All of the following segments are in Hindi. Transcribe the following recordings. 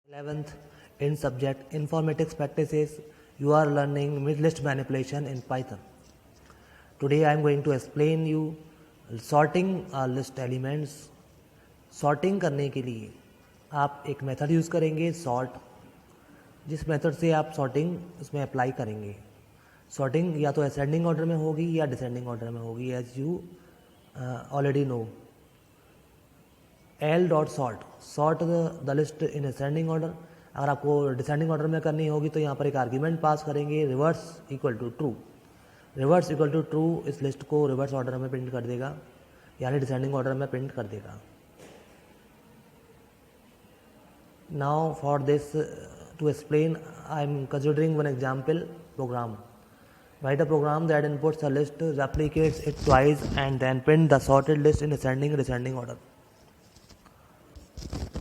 11th in subject informatics practices. You are learning list manipulation in Python. Today I am going to explain you sorting list elements. Sorting करने के लिए आप एक मेथड यूज़ करेंगे सॉर्ट, जिस मेथड से आप सॉर्टिंग उसमें अप्लाई करेंगे. सॉर्टिंग या तो असेंडिंग ऑर्डर में होगी या डिसेंडिंग ऑर्डर में होगी, as you already know. L dot sort the list in ascending order. अगर आपको डिसेंडिंग ऑर्डर में करनी होगी तो यहाँ पर एक आर्ग्यूमेंट पास करेंगे reverse equal to true. Reverse equal to true इस लिस्ट को रिवर्स ऑर्डर में प्रिंट कर देगा, यानी डिसेंडिंग ऑर्डर में प्रिंट कर देगा. Now for this to explain I am considering one example program. Write a program that inputs a list, replicates it twice and then print the sorted list in ascending descending order.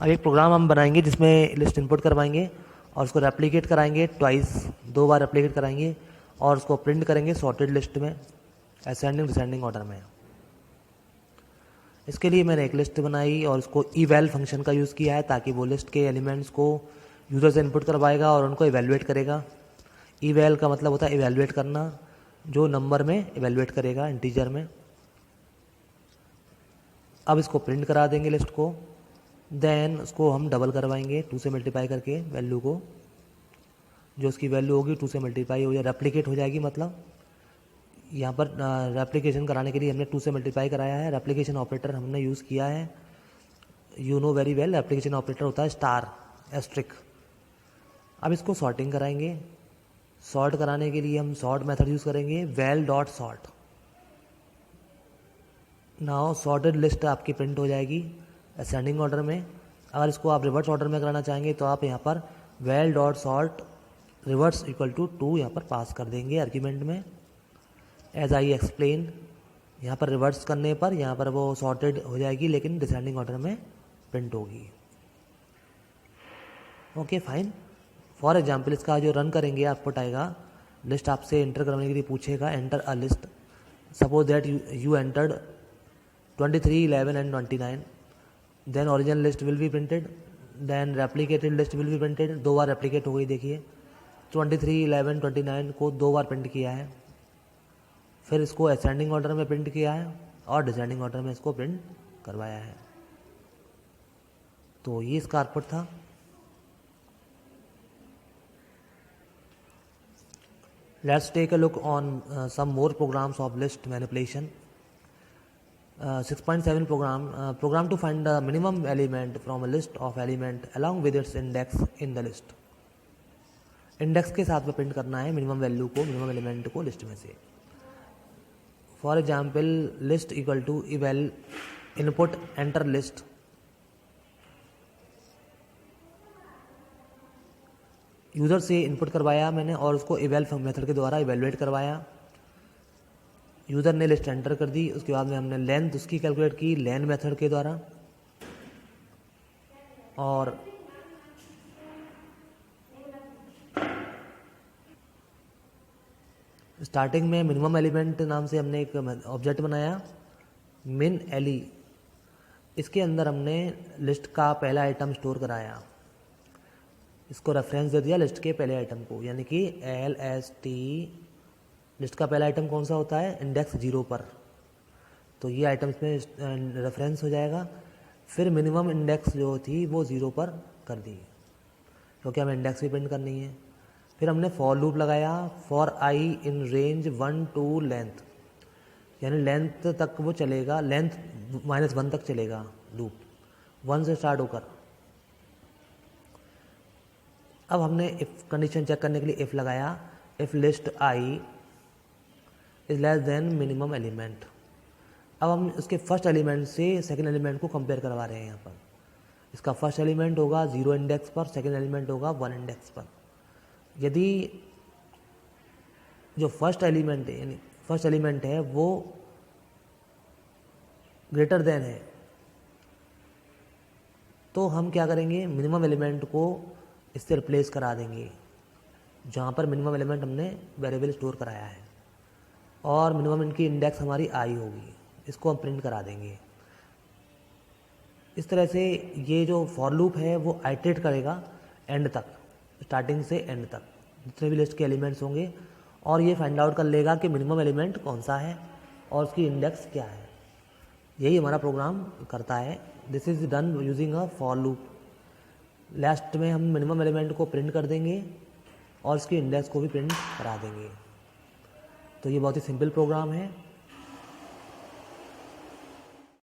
अब एक प्रोग्राम हम बनाएंगे जिसमें लिस्ट इनपुट करवाएंगे और उसको रेप्लिकेट कराएंगे ट्वाइस, 2 बार रेप्लिकेट कराएंगे और उसको प्रिंट करेंगे सॉर्टेड लिस्ट में असेंडिंग डिसेंडिंग ऑर्डर में. इसके लिए मैंने एक लिस्ट बनाई और उसको इवैल फंक्शन का यूज़ किया है ताकि वो लिस्ट के एलिमेंट्स को यूज़र से इनपुट करवाएगा और उनको इवेलुएट करेगा. इवैल का मतलब होता है इवेलुएट करना, जो नंबर में इवेलुएट करेगा इंटीजर में. अब इसको प्रिंट करा देंगे लिस्ट को, देन उसको हम डबल करवाएंगे 2 से मल्टीप्लाई करके वैल्यू को. जो उसकी वैल्यू होगी 2 से मल्टीप्लाई हो जाए, रेप्लिकेट हो जाएगी. मतलब यहाँ पर रेप्लिकेशन कराने के लिए हमने 2 से मल्टीप्लाई कराया है. रेप्लिकेशन ऑपरेटर हमने यूज़ किया है, you know very well. Replication operator होता है स्टार एस्ट्रिक. अब इसको सॉर्टिंग कराएंगे. सॉर्ट कराने के लिए हम सॉर्ट मेथड यूज़ करेंगे well dot sort. Now sorted list आपकी प्रिंट हो जाएगी असेंडिंग ऑर्डर में. अगर इसको आप रिवर्स ऑर्डर में कराना चाहेंगे तो आप यहाँ पर well dot sort reverse equal to 2 यहाँ पर पास कर देंगे आर्ग्यूमेंट में, एज आई एक्सप्लेन. यहाँ पर रिवर्स करने पर यहाँ पर वो सॉर्टेड हो जाएगी लेकिन डिसेंडिंग ऑर्डर में प्रिंट होगी. Okay fine. फॉर एग्जाम्पल इसका जो रन करेंगे आउटपुट आएगा, लिस्ट आपसे एंटर करने के लिए पूछेगा enter a list. Suppose that you entered 23, 11 and 29. Then original list will be printed, then replicated list will be printed. 2 बार रेप्लिकेट हो गई. देखिए 23, 11, 29 को 2 बार प्रिंट किया है. फिर इसको असेंडिंग ऑर्डर में प्रिंट किया है और डिसेंडिंग ऑर्डर में इसको प्रिंट करवाया है. तो ये इसका आउटपुट था. Let's take a look on some more programs of list manipulation. 6.7 program to find the minimum element from a list of element along with its index in the list. Index के साथ में प्रिंट करना है मिनिमम वैल्यू को, मिनिमम एलिमेंट को लिस्ट में से. For example list equal to eval input enter list. User से इनपुट करवाया मैंने और उसको इवेल मेथड के द्वारा इवेलुएट करवाया. यूज़र ने लिस्ट एंटर कर दी. उसके बाद में हमने लेंथ उसकी कैलकुलेट की लेन मेथड के द्वारा. और स्टार्टिंग में मिनिमम एलिमेंट नाम से हमने एक ऑब्जेक्ट बनाया मिन एली. इसके अंदर हमने लिस्ट का पहला आइटम स्टोर कराया. इसको रेफरेंस दे दिया लिस्ट के पहले आइटम को, यानी कि LST. लिस्ट का पहला आइटम कौन सा होता है, इंडेक्स 0 पर. तो ये आइटम इसमें रेफरेंस हो जाएगा. फिर मिनिमम इंडेक्स जो थी वो 0 पर कर दी क्योंकि हमें इंडेक्स भी प्रिंट करनी है. फिर हमने फॉर लूप लगाया for I in range 1 to length, यानी लेंथ तक वो चलेगा, लेंथ -1 तक चलेगा लूप, 1 से स्टार्ट होकर. अब हमने इफ कंडीशन चेक करने के लिए इफ लगाया if list I is less than minimum element. अब हम उसके फर्स्ट एलिमेंट से सेकंड एलिमेंट को कंपेयर करवा रहे हैं. यहाँ पर इसका फर्स्ट एलिमेंट होगा 0 इंडेक्स पर, सेकंड एलिमेंट होगा 1 इंडेक्स पर. यदि जो फर्स्ट एलिमेंट है यानी फर्स्ट एलिमेंट है वो ग्रेटर देन है तो हम क्या करेंगे, मिनिमम एलिमेंट को इससे रिप्लेस करा देंगे जहाँ पर मिनिमम एलिमेंट हमने वेरिएबल स्टोर कराया है. और मिनिमम इनकी इंडेक्स हमारी आई होगी, इसको हम प्रिंट करा देंगे. इस तरह से ये जो फॉर लूप है वो आइटरेट करेगा एंड तक, स्टार्टिंग से एंड तक जितने भी लिस्ट के एलिमेंट्स होंगे, और ये फाइंड आउट कर लेगा कि मिनिमम एलिमेंट कौन सा है और उसकी इंडेक्स क्या है। यही हमारा प्रोग्राम करता है। This is done using a for loop. Last में हम मिनिमम एलिमेंट को प्रिंट कर देंगे और उसकी इंडेक्स को भी प्रिंट करा देंगे। तो ये बहुत ही सिंपल प्रोग्राम है।